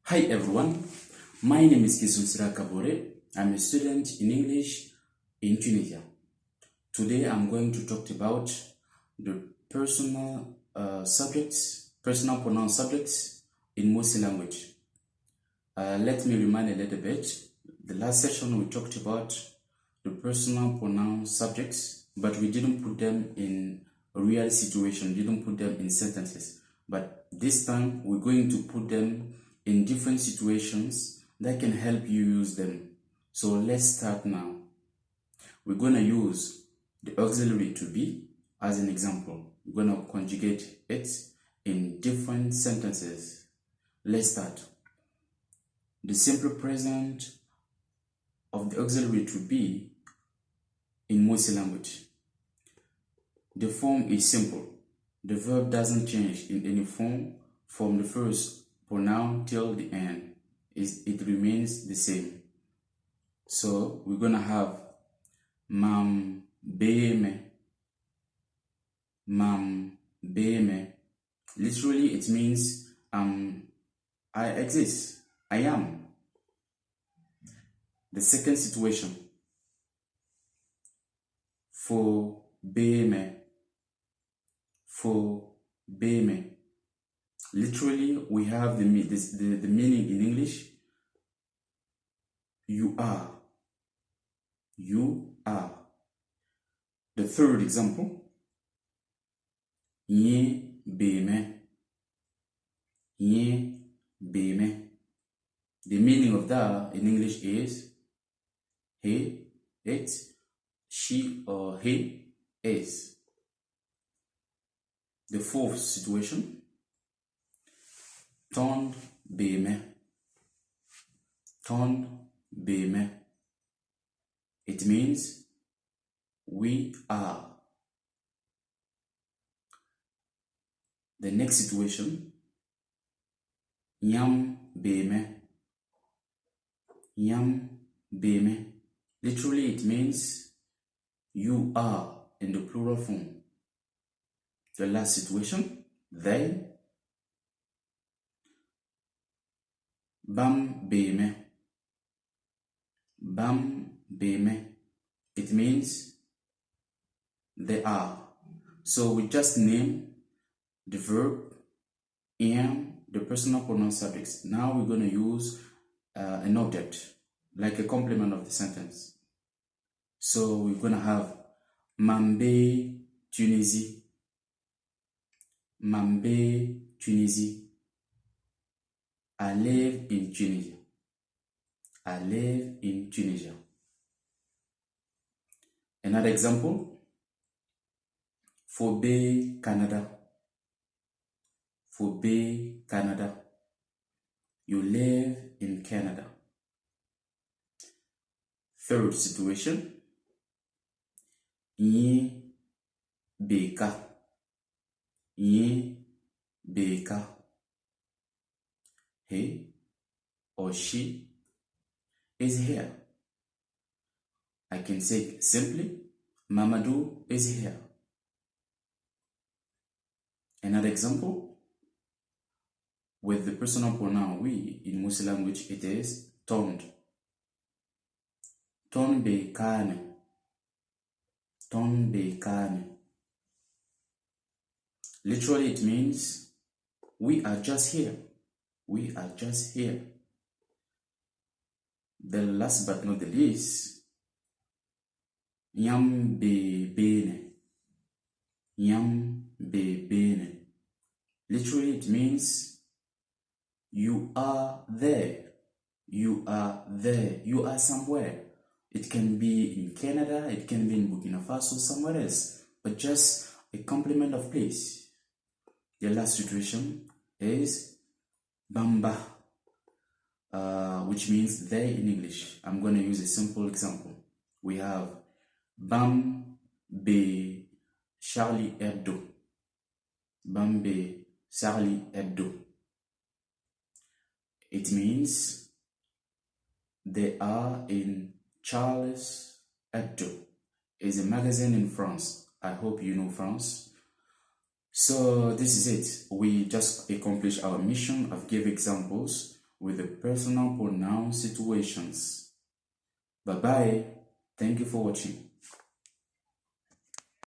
Hi everyone, my name is Kisunsira Kabore. I'm a student in English in Tunisia. Today I'm going to talk about the personal personal pronoun subjects in Mossi language. Let me remind a little bit. The last session we talked about the personal pronoun subjects, but we didn't put them in a real situation, didn't put them in sentences. But this time we're going to put them in different situations that can help you use them. So let's start now. We're going to use the auxiliary to be as an example. We're going to conjugate it in different sentences. Let's start. The simple present of the auxiliary to be in Mossi language. The form is simple. The verb doesn't change in any form from the first pronoun till the end. It remains the same. So we're gonna have mam beme. Mam beme. Literally it means I exist. I am. The second situation. For beme. For beme. Literally, we have the meaning in English. You are. You are. The third example. Nye beme. Nye beme. The meaning of that in English is he, it, she, or he is. The fourth situation. Ton beme. Ton beme. It means we are. The next situation. Yam beme. Yam beme. Literally it means you are in the plural form. The last situation. They. Bam beme. Bam beme. It means they are. So we just name the verb and the personal pronoun subjects. Now we're going to use an object, like a complement of the sentence. So we're going to have Mambe, Tunisie. Mambe, Tunisie. I live in Tunisia. I live in Tunisia. Another example. Fobe, Canada. Fobe, Canada. You live in Canada. Third situation. Nye beka. Nye beka. He or she is here. I can say simply, Mamadou is here. Another example, with the personal pronoun we in Mossi language, it is tond. Ton bekane. Ton bekane. Literally it means we are just here. We are just here. The last but not the least, Yam be bene. Yam be bene. Literally it means you are there. You are there. You are somewhere. It can be in Canada, it can be in Burkina Faso, somewhere else. But just a complement of place. The last situation is Bamba, which means they in English. I'm going to use a simple example. We have Bam be Charlie Hebdo. Bam be Charlie Hebdo. It means they are in Charles Hebdo. It's a magazine in France. I hope you know France. So this is it. We just accomplished our mission of give examples with the personal pronoun situations. Bye bye. Thank you for watching.